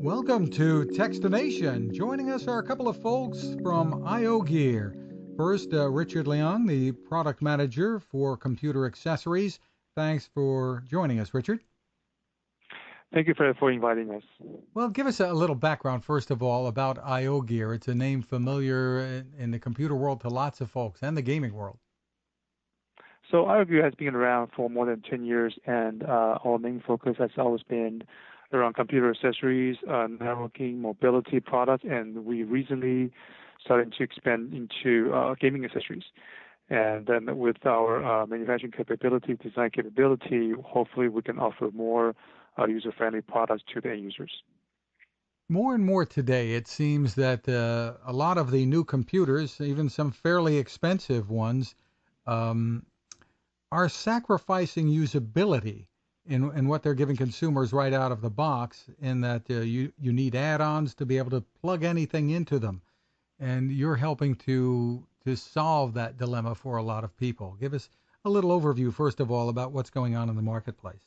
Welcome to Techstination. Joining us are a couple of folks from IOGEAR. First, Richard Liang, the product manager for computer accessories. Thanks for joining us, Richard. Thank you for inviting us. Well, give us a little background, first of all, about IOGEAR. It's a name familiar in the computer world to lots of folks and the gaming world. So IOGEAR has been around for more than 10 years, and our main focus has always been around computer accessories, networking, mobility products, and we recently started to expand into gaming accessories. And then with our manufacturing capability, design capability, hopefully we can offer more user-friendly products to the end users. More and more today, it seems that a lot of the new computers, even some fairly expensive ones, are sacrificing usability in what they're giving consumers right out of the box, in that you need add-ons to be able to plug anything into them. And you're helping to solve that dilemma for a lot of people. Give us a little overview, first of all, about what's going on in the marketplace.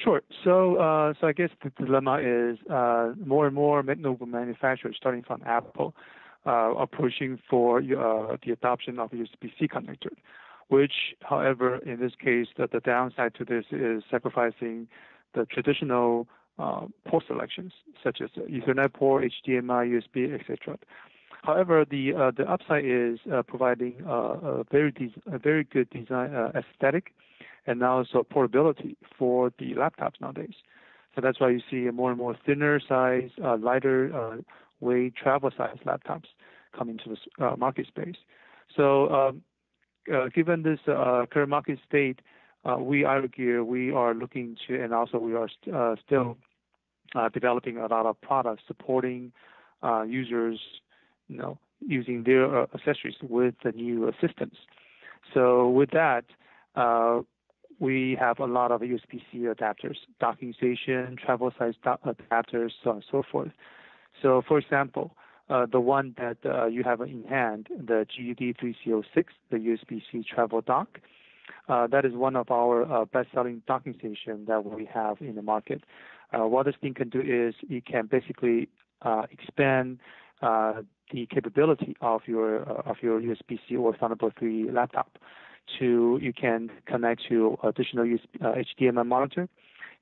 Sure. So I guess the dilemma is more and more mobile manufacturers, starting from Apple, are pushing for the adoption of USB-C connector, which, however, in this case, the downside to this is sacrificing the traditional port selections, such as Ethernet port, HDMI, USB, etc. However, the upside is providing a very good design aesthetic and also portability for the laptops nowadays. So that's why you see more and more thinner size, lighter weight, travel size laptops coming to the market space. So given this current market state, we IOGEAR, we are looking to, and also we are still developing a lot of products supporting users, using their accessories with the new systems. So with that, we have a lot of USB-C adapters, docking station, travel size adapters, so on and so forth. So, for example, the one that you have in hand, the GUD3C06, the USB-C travel dock, that is one of our best-selling docking stations that we have in the market. What this thing can do is it can basically expand the capability of your USB-C or Thunderbolt 3 laptop. You can connect to additional HDMI monitor.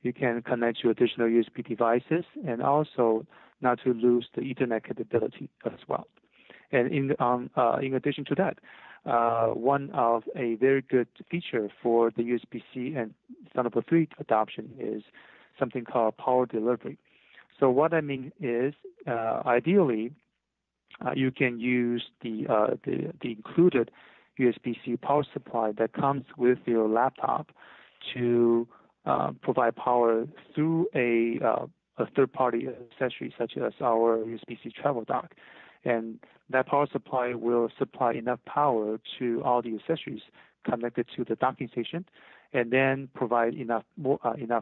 You can connect to additional USB devices, and also not to lose the Ethernet capability as well. And in addition to that, one of a very good feature for the USB-C and Thunderbolt 3 adoption is something called power delivery. So what I mean is, ideally, you can use the included USB-C power supply that comes with your laptop to provide power through a third-party accessory such as our USB-C travel dock. And that power supply will supply enough power to all the accessories connected to the docking station, and then provide enough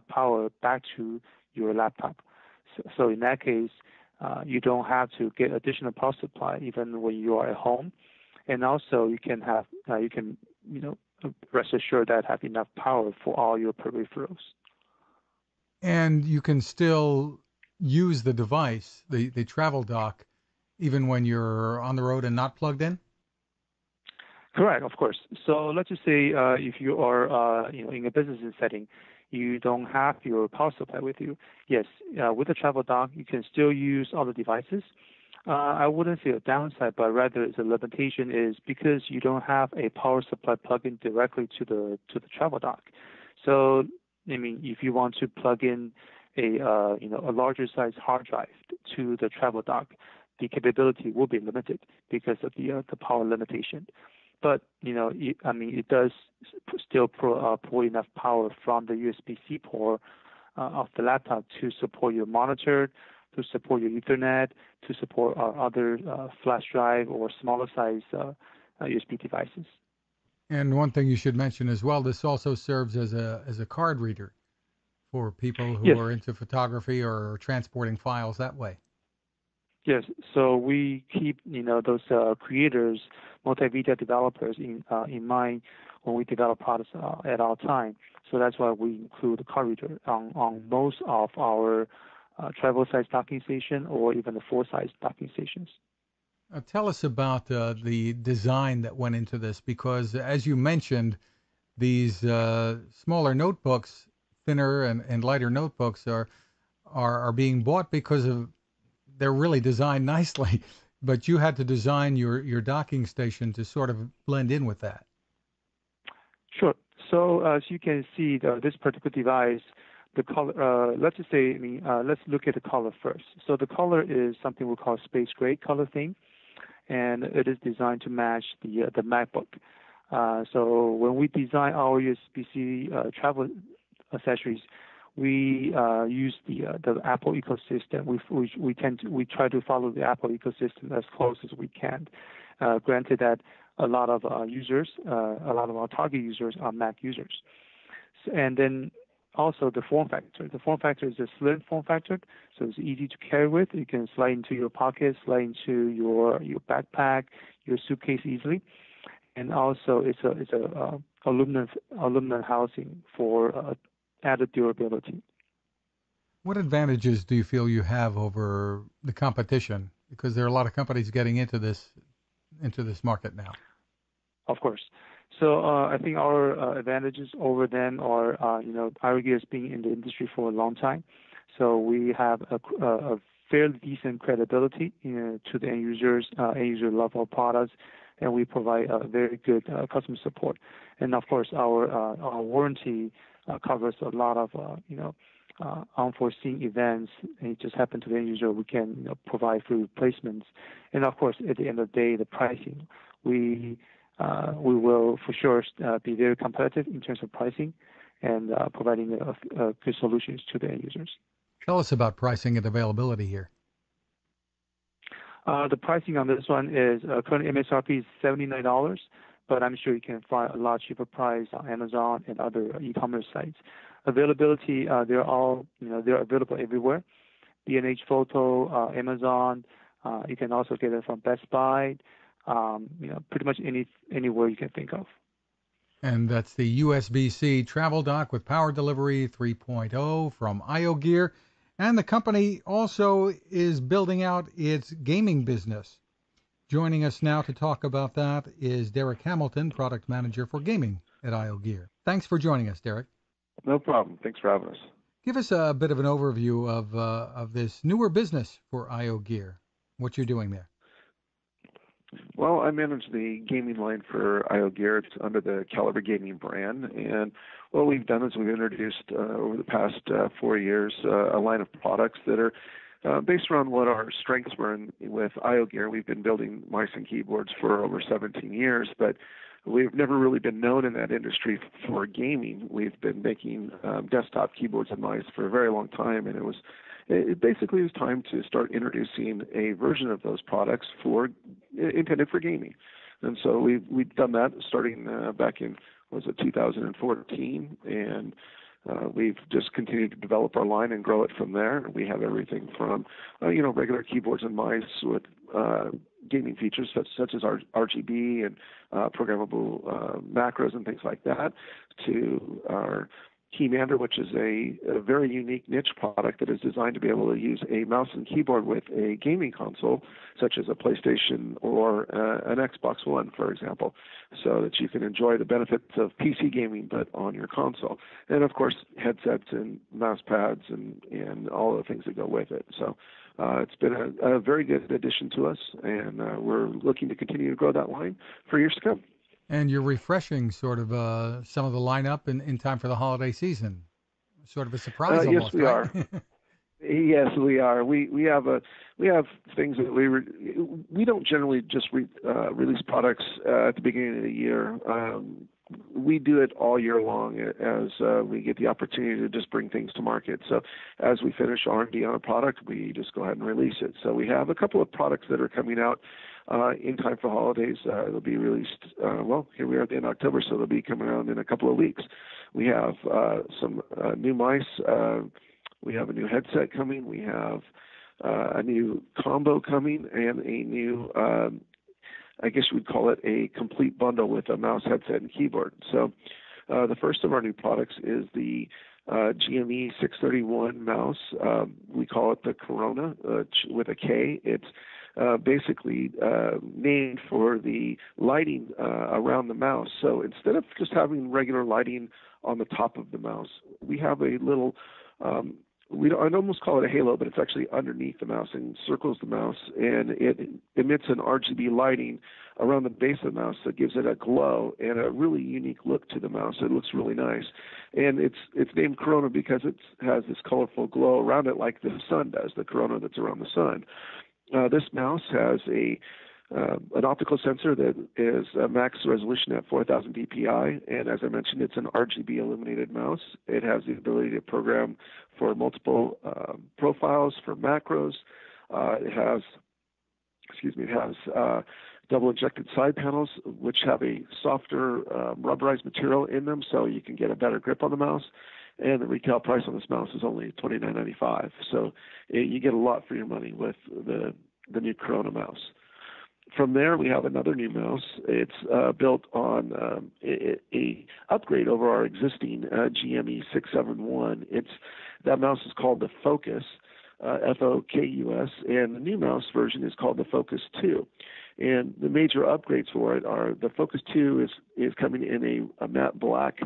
power back to your laptop. So in that case, you don't have to get additional power supply even when you are at home. And also, you can rest assured that have enough power for all your peripherals. And you can still use the device, the travel dock, even when you're on the road and not plugged in? Correct, of course. So let's just say if you are in a business setting, you don't have your power supply with you. Yes, with the travel dock, you can still use all the devices. I wouldn't say a downside, but rather the limitation is because you don't have a power supply plugged in directly to the travel dock. So, I mean, if you want to plug in a larger size hard drive to the travel dock, the capability will be limited because of the power limitation. But it does still pull enough power from the USB-C port of the laptop to support your monitor, to support your Ethernet, to support other flash drive or smaller size USB devices. And one thing you should mention as well, this also serves as a card reader for people who Yes. are into photography or transporting files that way. Yes, so we keep those creators, multimedia developers in mind when we develop products at all time. So that's why we include the card reader on most of our travel-size docking station or even the full-size docking stations. Tell us about the design that went into this, because as you mentioned, these smaller notebooks, thinner and lighter notebooks are being bought because of they're really designed nicely, but you had to design your docking station to sort of blend in with that. Sure. So as you can see, this particular device, the color, let's just say, let's look at the color first. So the color is something we call space gray color theme, and it is designed to match the MacBook. So when we design our USB-C travel accessories, we use the Apple ecosystem. We try to follow the Apple ecosystem as close as we can. Granted that a lot of users, a lot of our target users are Mac users, and then also the form factor. The form factor is a slim form factor, so it's easy to carry with. You can slide into your pocket, slide into your backpack, your suitcase easily, and also it's a aluminum housing for added durability. What advantages do you feel you have over the competition? Because there are a lot of companies getting into this market now. Of course. So I think our advantages over them are, IOGEAR has been in the industry for a long time, so we have a fairly decent credibility to the end users. End users love our products, and we provide very good customer support. And of course, our warranty covers a lot of unforeseen events. And it just happened to the end user. We can provide free replacements. And of course, at the end of the day, the pricing, we will for sure be very competitive in terms of pricing and providing good solutions to the end users. Tell us about pricing and availability here. The pricing on this one is current MSRP is $79, but I'm sure you can find a lot cheaper price on Amazon and other e-commerce sites. Availability, they're available everywhere. B&H Photo, Amazon. You can also get it from Best Buy. Pretty much anywhere you can think of. And that's the USB-C travel dock with power delivery 3.0 from IOGEAR. And the company also is building out its gaming business. Joining us now to talk about that is Derrick Hamilton, product manager for gaming at IOGEAR. Thanks for joining us, Derrick. No problem. Thanks for having us. Give us a bit of an overview of this newer business for IOGEAR, what you're doing there. Well, I manage the gaming line for IOGEAR. It's under the Caliber Gaming brand. And what we've done is we've introduced over the past 4 years a line of products that are based around what our strengths were with IOGEAR. We've been building mice and keyboards for over 17 years, but we've never really been known in that industry for gaming. We've been making desktop keyboards and mice for a very long time, and it basically was time to start introducing a version of those products intended for gaming. And so we've done that starting back in 2014, and we've just continued to develop our line and grow it from there. We have everything from regular keyboards and mice with gaming features such as RGB and programmable macros and things like that, to our Keymander, which is a very unique niche product that is designed to be able to use a mouse and keyboard with a gaming console, such as a PlayStation or an Xbox One, for example, so that you can enjoy the benefits of PC gaming, but on your console. And, of course, headsets and mouse pads and all the things that go with it. So it's been a very good addition to us, and we're looking to continue to grow that line for years to come. And you're refreshing sort of some of the lineup in time for the holiday season. Sort of a surprise almost, yes, we right? are. Yes, we are. We have things that we don't generally just release products at the beginning of the year. We do it all year long as we get the opportunity to just bring things to market. So as we finish R&D on a product, we just go ahead and release it. So we have a couple of products that are coming out in time for holidays. They'll be released, here we are at the end of October, so they'll be coming out in a couple of weeks. We have some new mice. We have a new headset coming. We have a new combo coming and a new, I guess you would call it a complete bundle with a mouse, headset, and keyboard. So the first of our new products is the GME 631 mouse. We call it the Corona with a K. It's basically named for the lighting around the mouse. So instead of just having regular lighting on the top of the mouse, we have a little I'd almost call it a halo, but it's actually underneath the mouse and circles the mouse, and it emits an RGB lighting around the base of the mouse that gives it a glow and a really unique look to the mouse. It looks really nice, and it's named Corona because it has this colorful glow around it like the sun does, the corona that's around the sun. This mouse has an optical sensor that is a max resolution at 4,000 dpi, and as I mentioned, it's an RGB illuminated mouse. It has the ability to program for multiple profiles, for macros. It has double injected side panels, which have a softer rubberized material in them, so you can get a better grip on the mouse. And the retail price on this mouse is only $29.95. So you get a lot for your money with the new Corona mouse. From there, we have another new mouse. It's built on a upgrade over our existing GME 671. That mouse is called the Focus, F-O-K-U-S, and the new mouse version is called the Focus 2. And the major upgrades for it are the Focus 2 is coming in a matte black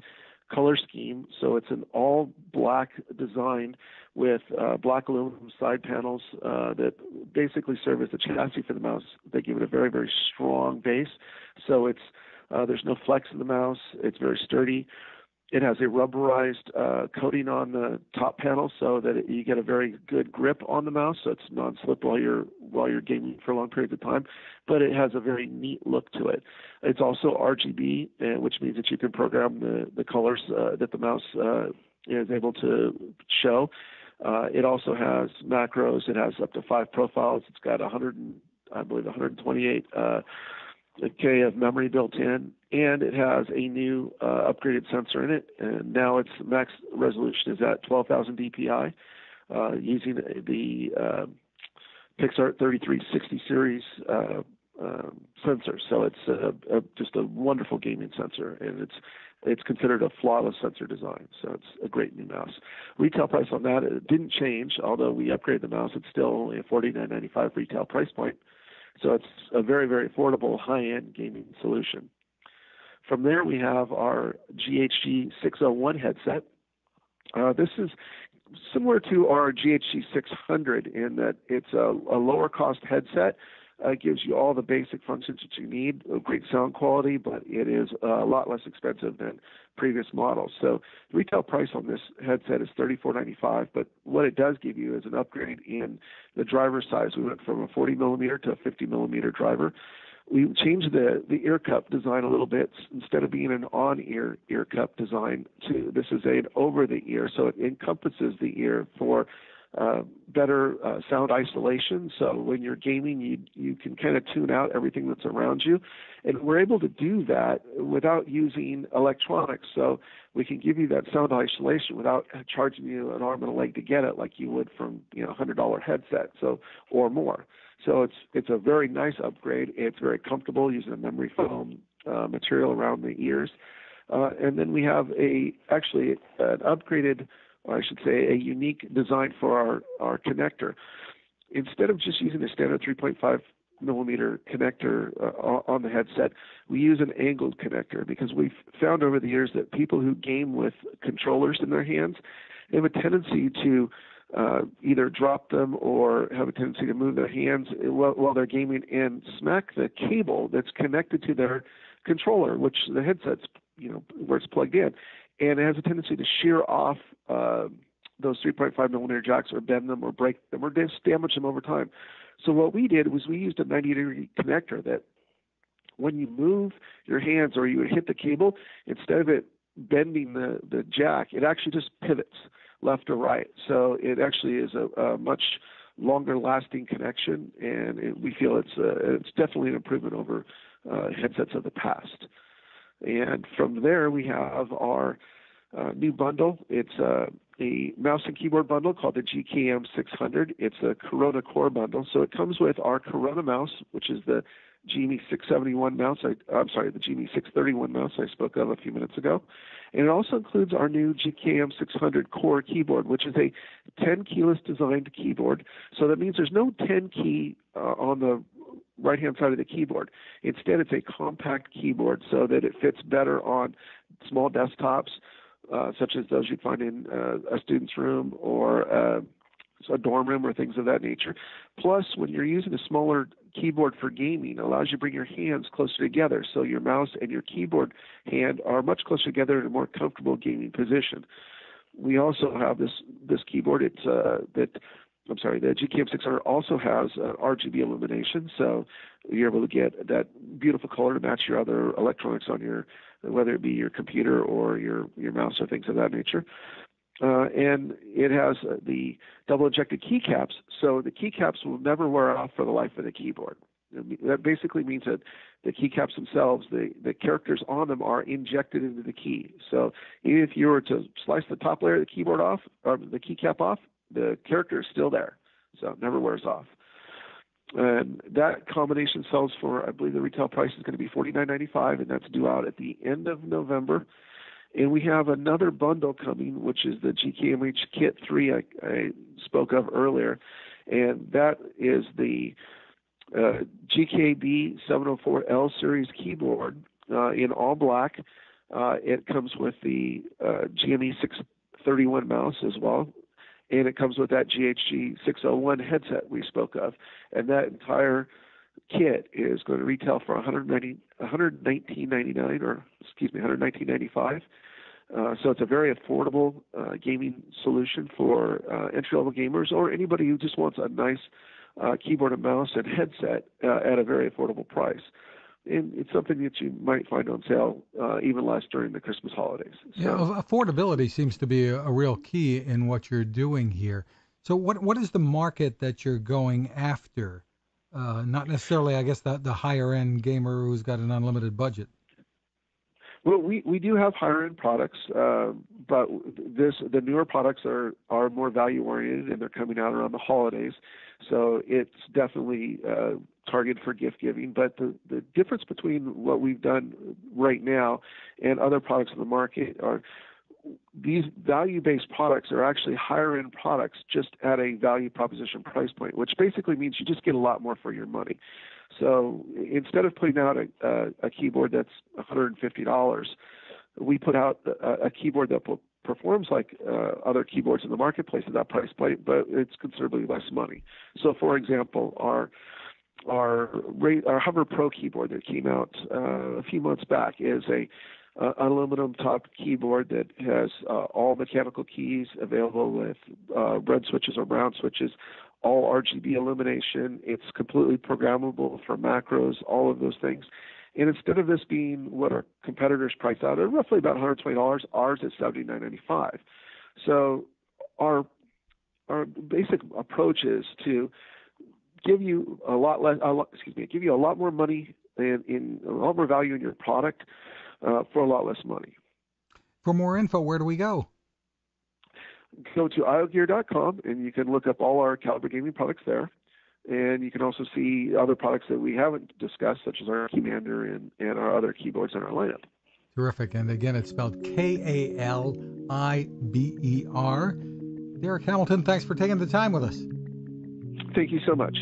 color scheme, so it's an all black design with black aluminum side panels that basically serve as the chassis for the mouse. They give it a very, very strong base, so there's no flex in the mouse. It's very sturdy. It has a rubberized coating on the top panel so that you get a very good grip on the mouse, so it's non-slip while you're gaming for long periods of time. But it has a very neat look to it. It's also RGB, which means that you can program the colors that the mouse is able to show. It also has macros. It has up to 5 profiles. It's got 128 K of memory built in, and it has a new upgraded sensor in it, and now its max resolution is at 12,000 dpi using the Pixart 3360 series sensor. So it's just a wonderful gaming sensor, and it's considered a flawless sensor design. So it's a great new mouse. Retail price on that, it didn't change, although we upgraded the mouse. It's still only a $49.95 retail price point. So it's a very, very affordable, high-end gaming solution. From there, we have our GHG 601 headset. This is similar to our GHG 600 in that it's a lower-cost headset. It gives you all the basic functions that you need, great sound quality, but it is a lot less expensive than previous models. So the retail price on this headset is $34.95, but what it does give you is an upgrade in the driver size. We went from a 40 millimeter to a 50 millimeter driver. We changed the ear cup design a little bit. Instead of being an on-ear ear cup design, this is an over-the-ear, so it encompasses the ear for better sound isolation. So when you're gaming, you can kind of tune out everything that's around you. And we're able to do that without using electronics. So we can give you that sound isolation without charging you an arm and a leg to get it like you would from $100 headset or more. So it's a very nice upgrade. It's very comfortable using a memory foam material around the ears. And then we have actually an upgraded, or I should say, a unique design for our connector. Instead of just using a standard 3.5 millimeter connector on the headset, we use an angled connector because we've found over the years that people who game with controllers in their hands, they have a tendency to either drop them or have a tendency to move their hands while they're gaming and smack the cable that's connected to their controller, which the headset's, where it's plugged in. And it has a tendency to shear off those 3.5 millimeter jacks or bend them or break them or just damage them over time. So what we did was we used a 90-degree connector that when you move your hands or you would hit the cable, instead of it bending the jack, it actually just pivots left or right. So it actually is a much longer lasting connection, and we feel it's definitely an improvement over headsets of the past. And from there, we have our new bundle. It's a mouse and keyboard bundle called the GKM 600. It's a Corona Core bundle. So it comes with our Corona mouse, which is the GME 671 mouse. I'm sorry, the GME 631 mouse I spoke of a few minutes ago. And it also includes our new GKM 600 core keyboard, which is a 10 keyless designed keyboard. So that means there's no 10 key on the right-hand side of the keyboard. Instead, it's a compact keyboard so that it fits better on small desktops, such as those you'd find in a student's room or a dorm room or things of that nature. Plus, when you're using a smaller keyboard for gaming, it allows you to bring your hands closer together, so your mouse and your keyboard hand are much closer together in a more comfortable gaming position. We also have this keyboard. The GKM 600 also has RGB illumination, so you're able to get that beautiful color to match your other electronics on your, whether it be your computer or your mouse or things of that nature. And it has the double ejected keycaps, so the keycaps will never wear off for the life of the keyboard. That basically means that the keycaps themselves, the characters on them are injected into the key. So even if you were to slice the top layer of the keyboard off, or the keycap off, the character is still there, so it never wears off. And that combination sells for, I believe the retail price is going to be $49.95, and that's due out at the end of November. And we have another bundle coming, which is the GKMH Kit 3 I spoke of earlier, and that is the GKB 704L series keyboard in all black. It comes with the GME 631 mouse as well, and it comes with that GHG 601 headset we spoke of. And that entire kit is going to retail for $119.95. So it's a very affordable gaming solution for entry-level gamers or anybody who just wants a nice keyboard and mouse and headset at a very affordable price. And it's something that you might find on sale even less during the Christmas holidays. So, yeah, affordability seems to be a real key in what you're doing here. So what is the market that you're going after? Not necessarily, I guess, the higher-end gamer who's got an unlimited budget. Well, we do have higher-end products, but the newer products are more value-oriented, and they're coming out around the holidays. So it's definitely targeted for gift giving. But the difference between what we've done right now and other products in the market are these value-based products are actually higher-end products just at a value proposition price point, which basically means you just get a lot more for your money. So instead of putting out a keyboard that's $150, we put out a keyboard that performs like other keyboards in the marketplace at that price point, but it's considerably less money. So, for example, our Hover Pro keyboard that came out a few months back is an aluminum top keyboard that has all mechanical keys available with red switches or brown switches, all RGB illumination. It's completely programmable for macros, all of those things. And instead of this being what our competitors price out at roughly about $120, ours is $79.95. So our basic approach is to give you a lot more money in a lot more value in your product for a lot less money. For more info, where do we go? Go to IOGEAR.com, and you can look up all our Caliber gaming products there. And you can also see other products that we haven't discussed, such as our Commander and our other keyboards in our lineup. Terrific. And again, it's spelled Kaliber. Derrick Hamilton, thanks for taking the time with us. Thank you so much.